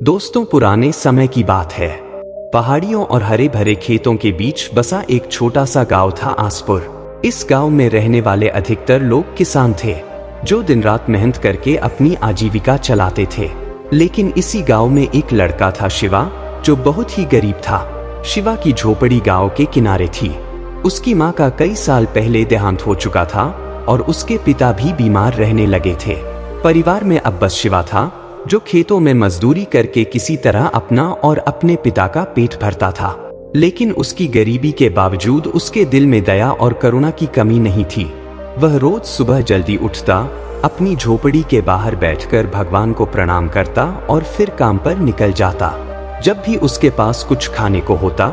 दोस्तों, पुराने समय की बात है। पहाड़ियों और हरे भरे खेतों के बीच बसा एक छोटा सा गांव था, आसपुर। इस गांव में रहने वाले अधिकतर लोग किसान थे, जो दिन रात मेहनत करके अपनी आजीविका चलाते थे। लेकिन इसी गांव में एक लड़का था, शिवा, जो बहुत ही गरीब था। शिवा की झोपड़ी गांव के किनारे थी। उसकी माँ का कई साल पहले देहांत हो चुका था और उसके पिता भी बीमार रहने लगे थे। परिवार में अब बस शिवा था, जो खेतों में मजदूरी करके किसी तरह अपना और अपने पिता का पेट भरता था। लेकिन उसकी गरीबी के बावजूद उसके दिल में दया और करुणा की कमी नहीं थी। वह रोज सुबह जल्दी उठता, अपनी झोपड़ी के बाहर बैठकर भगवान को प्रणाम करता और फिर काम पर निकल जाता। जब भी उसके पास कुछ खाने को होता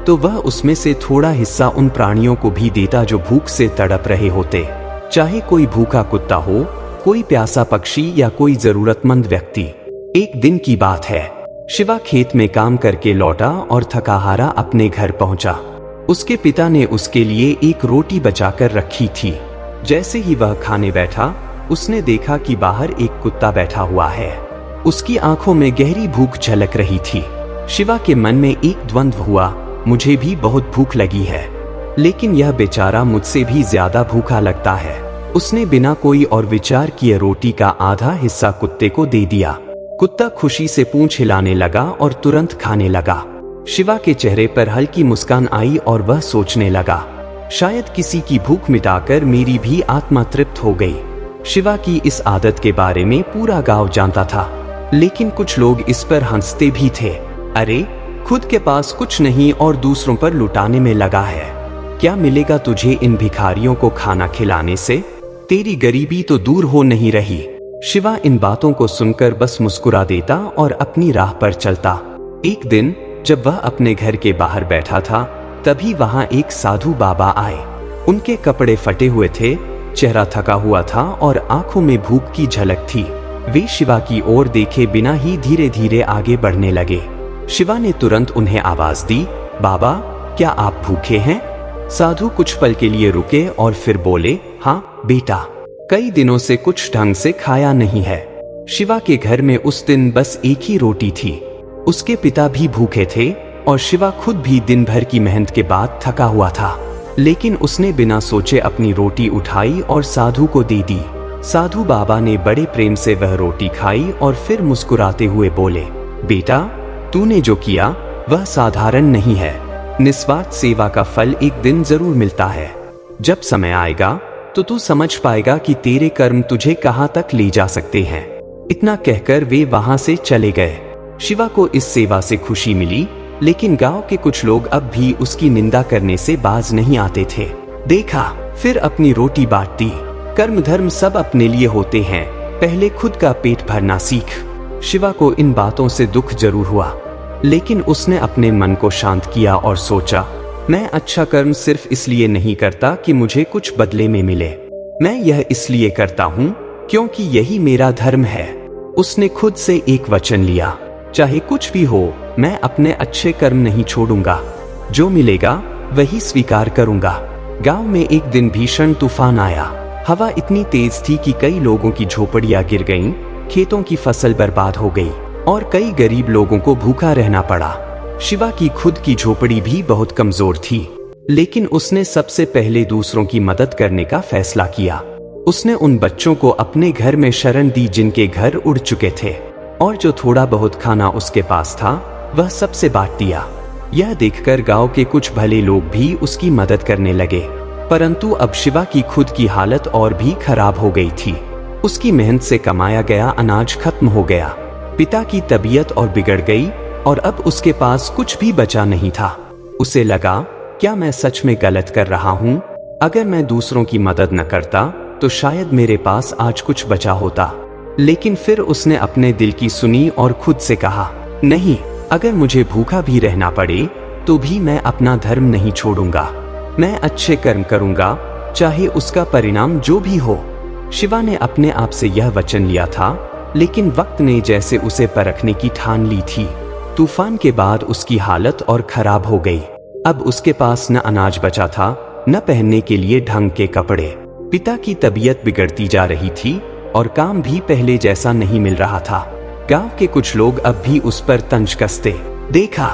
तो वह उसमें से थोड़ा हिस्सा उन प्राणियों को भी देता जो भूख से तड़प रहे होते, चाहे कोई भूखा कुत्ता हो, कोई प्यासा पक्षी या कोई जरूरतमंद व्यक्ति। एक दिन की बात है, शिवा खेत में काम करके लौटा और थका हारा अपने घर पहुंचा। उसके पिता ने उसके लिए एक रोटी बचाकर रखी थी। जैसे ही वह खाने बैठा, उसने देखा कि बाहर एक कुत्ता बैठा हुआ है। उसकी आंखों में गहरी भूख झलक रही थी। शिवा के मन में एक द्वंद्व हुआ, मुझे भी बहुत भूख लगी है, लेकिन यह बेचारा मुझसे भी ज्यादा भूखा लगता है। उसने बिना कोई और विचार किए रोटी का आधा हिस्सा कुत्ते को दे दिया। कुत्ता खुशी से पूंछ हिलाने लगा और तुरंत खाने लगा। शिवा के चेहरे पर हल्की मुस्कान आई और वह सोचने लगा, शायद किसी की भूख मिटाकर मेरी भी आत्मा तृप्त हो गई। शिवा की इस आदत के बारे में पूरा गांव जानता था, लेकिन कुछ लोग इस पर हंसते भी थे। अरे, खुद के पास कुछ नहीं और दूसरों पर लुटाने में लगा है। क्या मिलेगा तुझे इन भिखारियों को खाना खिलाने से? तेरी गरीबी तो दूर हो नहीं रही। शिवा इन बातों को सुनकर बस मुस्कुरा देता और अपनी राह पर चलता। एक दिन जब वह अपने घर के बाहर बैठा था, तभी वहां एक साधु बाबा आए। उनके कपड़े फटे हुए थे, चेहरा थका हुआ था और आंखों में भूख की झलक थी। वे शिवा की ओर देखे बिना ही धीरे धीरे आगे बढ़ने लगे। शिवा ने तुरंत उन्हें आवाज दी, बाबा, क्या आप भूखे हैं? साधु कुछ पल के लिए रुके और फिर बोले, हाँ बेटा, कई दिनों से कुछ ढंग से खाया नहीं है। शिवा के घर में उस दिन बस एक ही रोटी थी। उसके पिता भी भूखे थे और शिवा खुद भी दिन भर की मेहनत के बाद थका हुआ था। लेकिन उसने बिना सोचे अपनी रोटी उठाई और साधु को दे दी। साधु बाबा ने बड़े प्रेम से वह रोटी खाई और फिर मुस्कुराते हुए बोले, बेटा, तूने जो किया वह साधारण नहीं है। निस्वार्थ सेवा का फल एक दिन जरूर मिलता है। जब समय आएगा तो तू समझ पाएगा कि तेरे कर्म तुझे कहां तक ले जा सकते हैं। इतना कहकर वे वहां से चले गए। शिवा को इस सेवा से खुशी मिली, लेकिन गांव के कुछ लोग अब भी उसकी निंदा करने से बाज नहीं आते थे। देखा, फिर अपनी रोटी बांट दी। कर्म धर्म सब अपने लिए होते हैं, पहले खुद का पेट भरना सीख। शिवा को इन बातों से दुख जरूर हुआ, लेकिन उसने अपने मन को शांत किया और सोचा, मैं अच्छा कर्म सिर्फ इसलिए नहीं करता कि मुझे कुछ बदले में मिले। मैं यह इसलिए करता हूँ क्योंकि यही मेरा धर्म है। उसने खुद से एक वचन लिया, चाहे कुछ भी हो, मैं अपने अच्छे कर्म नहीं छोड़ूंगा। जो मिलेगा वही स्वीकार करूंगा। गांव में एक दिन भीषण तूफान आया। हवा इतनी तेज थी कि कई लोगों की झोपड़ियां गिर गईं, खेतों की फसल बर्बाद हो गई और कई गरीब लोगों को भूखा रहना पड़ा। शिवा की खुद की झोपड़ी भी बहुत कमजोर थी, लेकिन उसने सबसे पहले दूसरों की मदद करने का फैसला किया। उसने उन बच्चों को अपने घर में शरण दी जिनके घर उड़ चुके थे, और जो थोड़ा बहुत खाना उसके पास था वह सबसे बांट दिया। यह देखकर गांव के कुछ भले लोग भी उसकी मदद करने लगे, परंतु अब शिवा की खुद की हालत और भी खराब हो गई थी। उसकी मेहनत से कमाया गया अनाज खत्म हो गया। पिता की तबीयत और बिगड़ गई और अब उसके पास कुछ भी बचा नहीं था। उसे लगा, क्या मैं सच में गलत कर रहा हूँ? अगर मैं दूसरों की मदद न करता तो शायद मेरे पास आज कुछ बचा होता। लेकिन फिर उसने अपने दिल की सुनी और खुद से कहा, नहीं, अगर मुझे भूखा भी रहना पड़े तो भी मैं अपना धर्म नहीं छोड़ूंगा। मैं अच्छे कर्म करूंगा, चाहे उसका परिणाम जो भी हो। शिवा ने अपने आप से यह वचन लिया था, लेकिन वक्त ने जैसे उसे परखने की ठान ली थी। तूफान के बाद उसकी हालत और खराब हो गई। अब उसके पास न अनाज बचा था, न पहनने के लिए ढंग के कपड़े। पिता की तबीयत बिगड़ती जा रही थी और काम भी पहले जैसा नहीं मिल रहा था। गांव के कुछ लोग अब भी उस पर तंज कसते। देखा,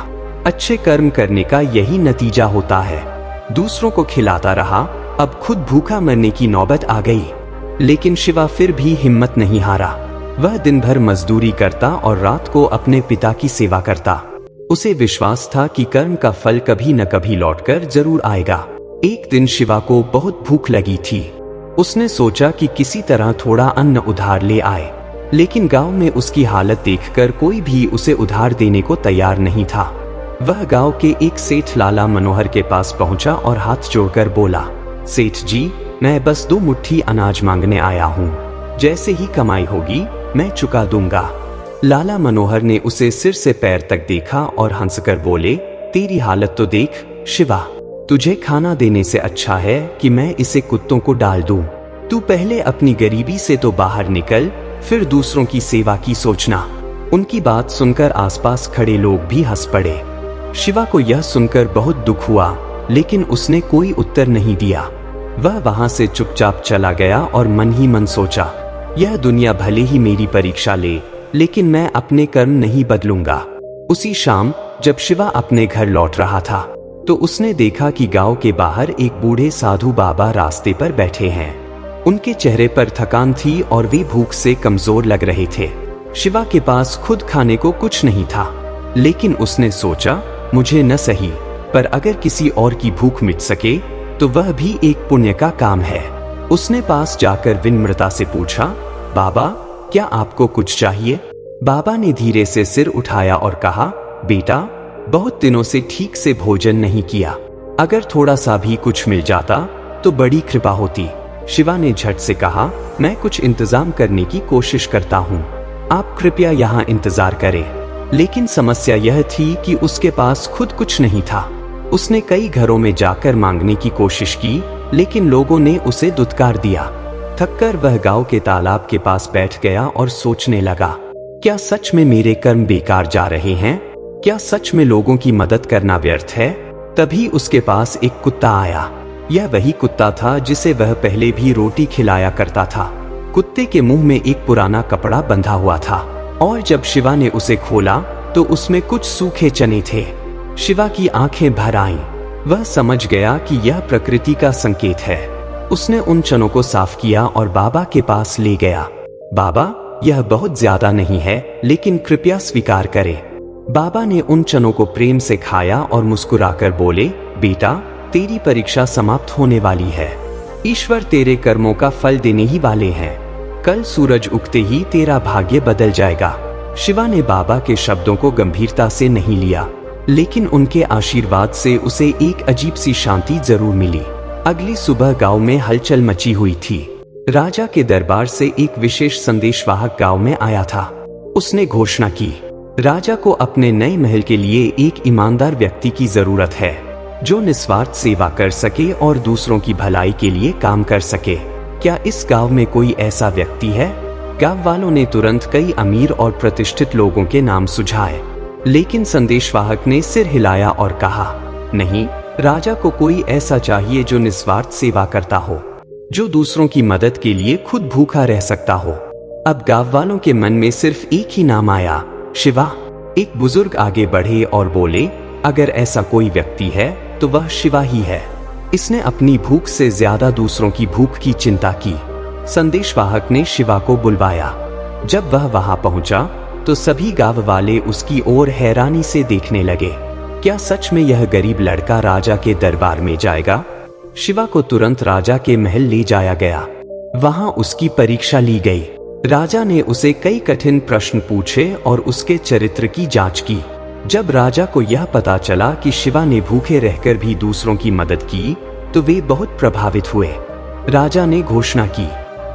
अच्छे कर्म करने का यही नतीजा होता है। दूसरों को खिलाता रहा, अब खुद भूखा मरने की नौबत आ गई। लेकिन शिवा फिर भी हिम्मत नहीं हारा। वह दिन भर मजदूरी करता और रात को अपने पिता की सेवा करता। उसे विश्वास था कि कर्म का फल कभी न कभी लौटकर जरूर आएगा। एक दिन शिवा को बहुत भूख लगी थी। उसने सोचा कि किसी तरह थोड़ा अन्न उधार ले आए, लेकिन गांव में उसकी हालत देखकर कोई भी उसे उधार देने को तैयार नहीं था। वह गांव के एक सेठ लाला मनोहर के पास पहुंचा और हाथ जोड़कर बोला, सेठ जी, मैं बस 2 मुट्ठी अनाज मांगने आया हूँ। जैसे ही कमाई होगी मैं चुका दूंगा। लाला मनोहर ने उसे सिर से पैर तक देखा और हंसकर बोले, तेरी हालत तो देख शिवा, तुझे खाना देने से अच्छा है कि मैं इसे कुत्तों को डाल दूं। तू पहले अपनी गरीबी से तो बाहर निकल, फिर दूसरों की सेवा की सोचना। उनकी बात सुनकर आसपास खड़े लोग भी हंस पड़े। शिवा को यह सुनकर बहुत दुख हुआ, लेकिन उसने कोई उत्तर नहीं दिया। वह वहां से चुपचाप चला गया और मन ही मन सोचा, यह दुनिया भले ही मेरी परीक्षा ले, लेकिन मैं अपने कर्म नहीं बदलूंगा। उसी शाम जब शिवा अपने घर लौट रहा था, तो उसने देखा कि गांव के बाहर एक बूढ़े साधु बाबा रास्ते पर बैठे हैं। उनके चेहरे पर थकान थी और वे भूख से कमजोर लग रहे थे। शिवा के पास खुद खाने को कुछ नहीं था, लेकिन उसने सोचा, मुझे न सही, पर अगर किसी और की भूख मिट सके तो वह भी एक पुण्य का काम है। उसने पास जाकर विनम्रता से पूछा, बाबा, क्या आपको कुछ चाहिए? बाबा ने धीरे से सिर उठाया और कहा, बेटा, बहुत दिनों से ठीक से भोजन नहीं किया। अगर थोड़ा सा भी कुछ मिल जाता तो बड़ी कृपा होती। शिवा ने झट से कहा, मैं कुछ इंतजाम करने की कोशिश करता हूँ, आप कृपया यहाँ इंतजार करें। लेकिन समस्या यह थी कि उसके पास खुद कुछ नहीं था। उसने कई घरों में जाकर मांगने की कोशिश की, लेकिन लोगों ने उसे दुत्कार दिया। थककर वह गांव के तालाब के पास बैठ गया और सोचने लगा, क्या सच में मेरे कर्म बेकार जा रहे हैं? क्या सच में लोगों की मदद करना व्यर्थ है? तभी उसके पास एक कुत्ता आया। यह वही कुत्ता था जिसे वह पहले भी रोटी खिलाया करता था। कुत्ते के मुंह में एक पुराना कपड़ा बंधा हुआ था और जब शिवा ने उसे खोला तो उसमें कुछ सूखे चने थे। शिवा की आंखें भर आईं। वह समझ गया कि यह प्रकृति का संकेत है। उसने उन चनों को साफ किया और बाबा के पास ले गया। बाबा, यह बहुत ज्यादा नहीं है, लेकिन कृपया स्वीकार करें। बाबा ने उन चनों को प्रेम से खाया और मुस्कुराकर बोले, बेटा, तेरी परीक्षा समाप्त होने वाली है। ईश्वर तेरे कर्मों का फल देने ही वाले हैं। कल सूरज उगते ही तेरा भाग्य बदल जाएगा। शिवा ने बाबा के शब्दों को गंभीरता से नहीं लिया, लेकिन उनके आशीर्वाद से उसे एक अजीब सी शांति जरूर मिली। अगली सुबह गांव में हलचल मची हुई थी। राजा के दरबार से एक विशेष संदेशवाहक गांव में आया था। उसने घोषणा की, राजा को अपने नए महल के लिए एक ईमानदार व्यक्ति की जरूरत है, जो निस्वार्थ सेवा कर सके और दूसरों की भलाई के लिए काम कर सके। क्या इस गांव में कोई ऐसा व्यक्ति है? गांव वालों ने तुरंत कई अमीर और प्रतिष्ठित लोगों के नाम सुझाए, लेकिन संदेशवाहक ने सिर हिलाया और कहा, नहीं, राजा को कोई ऐसा चाहिए जो निस्वार्थ सेवा करता हो, जो दूसरों की मदद के लिए खुद भूखा रह सकता हो। अब गांव वालों के मन में सिर्फ एक ही नाम आया, शिवा। एक बुजुर्ग आगे बढ़े और बोले, अगर ऐसा कोई व्यक्ति है तो वह शिवा ही है। इसने अपनी भूख से ज्यादा दूसरों की भूख की चिंता की। संदेशवाहक ने शिवा को बुलवाया। जब वह वहां पहुंचा तो सभी गांव वाले उसकी ओर हैरानी से देखने लगे। क्या सच में यह गरीब लड़का राजा के दरबार में जाएगा? शिवा को तुरंत राजा के महल ले जाया गया। वहां उसकी परीक्षा ली गई। राजा ने उसे कई कठिन प्रश्न पूछे और उसके चरित्र की जांच की। जब राजा को यह पता चला कि शिवा ने भूखे रहकर भी दूसरों की मदद की, तो वे बहुत प्रभावित हुए। राजा ने घोषणा की,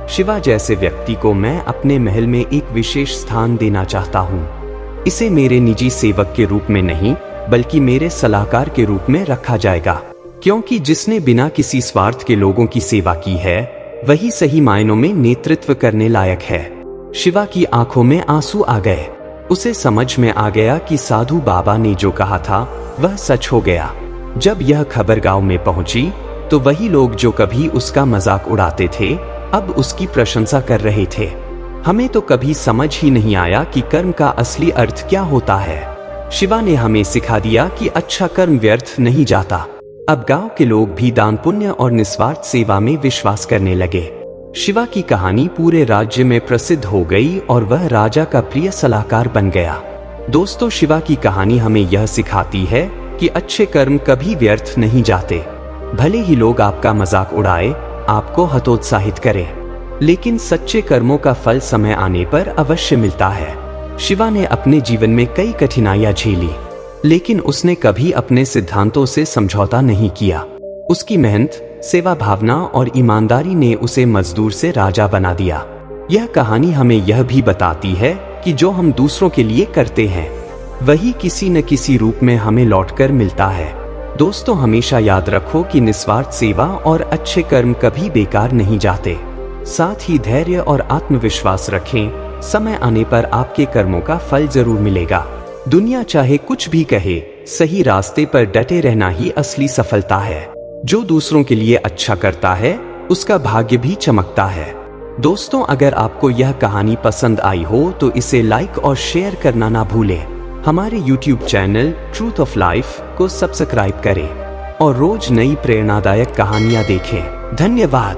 शिवा जैसे व्यक्ति को मैं अपने महल में एक विशेष स्थान देना चाहता हूँ। इसे मेरे निजी सेवक के रूप में नहीं, बल्कि मेरे सलाहकार के रूप में रखा जाएगा, क्योंकि जिसने बिना किसी स्वार्थ के लोगों की सेवा की है, वही सही मायनों में नेतृत्व करने लायक है। शिवा की आंखों में आंसू आ गए। उसे समझ में आ गया कि साधु बाबा ने जो कहा था वह सच हो गया। जब यह खबर गांव में पहुंची तो वही लोग जो कभी उसका मजाक उड़ाते थे, अब उसकी प्रशंसा कर रहे थे। हमें तो कभी समझ ही नहीं आया कि कर्म का असली अर्थ क्या होता है। शिवा ने हमें सिखा दिया कि अच्छा कर्म व्यर्थ नहीं जाता। अब गांव के लोग भी दान पुण्य और निस्वार्थ सेवा में विश्वास करने लगे। शिवा की कहानी पूरे राज्य में प्रसिद्ध हो गई और वह राजा का प्रिय सलाहकार बन गया। दोस्तों, शिवा की कहानी हमें यह सिखाती है कि अच्छे कर्म कभी व्यर्थ नहीं जाते। भले ही लोग आपका मजाक उड़ाए, आपको हतोत्साहित करें, लेकिन सच्चे कर्मों का फल समय आने पर अवश्य मिलता है। शिवा ने अपने जीवन में कई कठिनाइयां झेली, लेकिन उसने कभी अपने सिद्धांतों से समझौता नहीं किया। उसकी मेहनत, सेवा भावना और ईमानदारी ने उसे मजदूर से राजा बना दिया। यह कहानी हमें यह भी बताती है कि जो हम दूसरों के लिए करते हैं, वही किसी न किसी रूप में हमें लौटकर मिलता है। दोस्तों, हमेशा याद रखो कि निस्वार्थ सेवा और अच्छे कर्म कभी बेकार नहीं जाते। साथ ही धैर्य और आत्मविश्वास रखें, समय आने पर आपके कर्मों का फल जरूर मिलेगा। दुनिया चाहे कुछ भी कहे, सही रास्ते पर डटे रहना ही असली सफलता है। जो दूसरों के लिए अच्छा करता है, उसका भाग्य भी चमकता है। दोस्तों, अगर आपको यह कहानी पसंद आई हो तो इसे लाइक और शेयर करना ना भूलें। हमारे YouTube channel truth of life को सब्सक्राइब करें और रोज नई प्रेरणादायक कहानियां देखें। धन्यवाद।